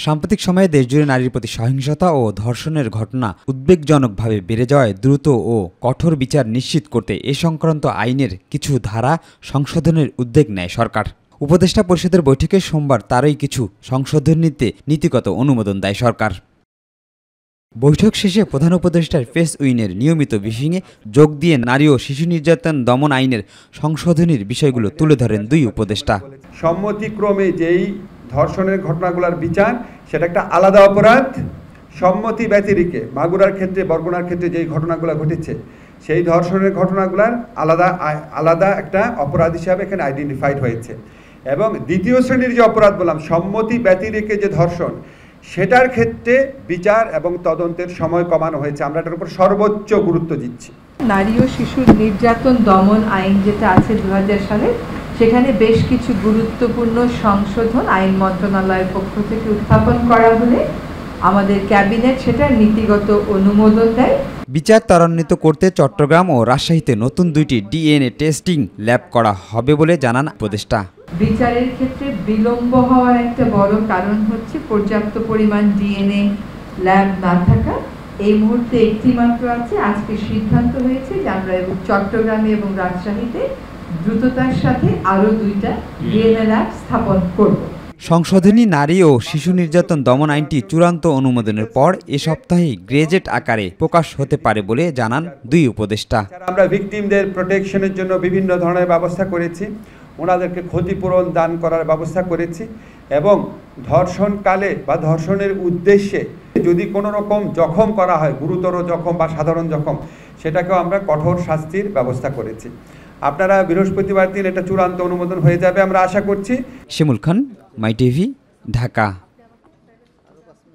সাম্প্রতিক সময়ে দেশজুড়ে নারীর প্রতি সহিংসতা ও ধর্ষণের ঘটনা উদ্বেগজনকভাবে বেড়ে যাওয়ায় দ্রুত ও কঠোর বিচার নিশ্চিত করতে এ সংক্রান্ত আইনের কিছু ধারা সংশোধনের উদ্যোগ নেয় সরকার। উপদেষ্টা পরিষদের বৈঠকে সোমবার তারই কিছু সংশোধনীতে নীতিগত অনুমোদন দেয় সরকার। বৈঠক শেষে প্রধান উপদেষ্টার প্রেস উইংয়ের নিয়মিত ব্রিফিংয়ে যোগ দিয়ে নারী ও শিশু নির্যাতন দমন আইনের সংশোধনীর বিষয়গুলো তুলে ধরেন দুই উপদেষ্টা। সম্মতিক্রমে যেই ধর্ষণের ঘটনাগুলোর বিচার সেটা একটা আলাদা অপরাধ। সম্মতি ব্যতিরেকে মাগুরার ক্ষেত্রে বরগুনার ক্ষেত্রে যেই ঘটনাগুলো ঘটেছে সেই ধর্ষণের ঘটনাগুলোর আলাদা একটা অপরাধ হিসাবে এখানে আইডেন্টিফাইড হয়েছে। এবং দ্বিতীয় শ্রেণীর যে অপরাধ বললাম সম্মতি ব্যতিরেকে যে ধর্ষণ, সেটার ক্ষেত্রে বিচার এবং তদন্তের সময় কমানো হয়েছে। আমরা এটার উপর সর্বোচ্চ গুরুত্ব দিচ্ছি। নারী ও শিশুর নির্যাতন দমন আইন যেটা আছে 2000 সালে, সেখানে বেশ কিছু গুরুত্বপূর্ণ সংশোধন আইন মন্ত্রণালয়ের পক্ষ থেকে উত্থাপন করা হলে আমাদের ক্যাবিনেট সেটার নীতিগত অনুমোদন দেয়। বিচার ত্বরান্বিত করতে চট্টগ্রাম ও রাজশাহীতে নতুন দুইটি ডিএনএ টেস্টিং ল্যাব করা হবে বলে জানান উপদেষ্টা। বিচারের ক্ষেত্রে বিলম্ব হওয়ার একটা বড় কারণ হচ্ছে পর্যাপ্ত পরিমাণ ডিএনএ ল্যাব না থাকা। এই মুহূর্তে একটি মাত্র আছে। আজকে সিদ্ধান্ত হয়েছে যে আমরা চট্টগ্রামে এবং রাজশাহীতে দ্রুততার সাথে আরও 2টা ডিএনএ ল্যাব স্থাপন করব। সংশোধনী নারী ও শিশু নির্যাতন দমন আইনটি চূড়ান্ত অনুমোদনের পর এ সপ্তাহে গ্রেজেট আকারে প্রকাশ হতে পারে বলে জানান দুই উপদেষ্টা। আমরা ভিকটিমদের প্রোটেকশনের জন্য বিভিন্ন ধরনের ব্যবস্থা করেছি, ওনাদেরকে ক্ষতিপূরণ দান করার ব্যবস্থা করেছি এবং ধর্ষণকালে বা ধর্ষণের উদ্দেশ্যে যদি কোনো রকম জখম করা হয়, গুরুতর জখম বা সাধারণ জখম, সেটাকেও আমরা কঠোর শাস্তির ব্যবস্থা করেছি। আপনারা বৃহস্পতিবার দিন এটা চূড়ান্ত অনুমোদন হয়ে যাবে আমরা আশা করছি। শিমুল খান, মাই টিভি, ঢাকা।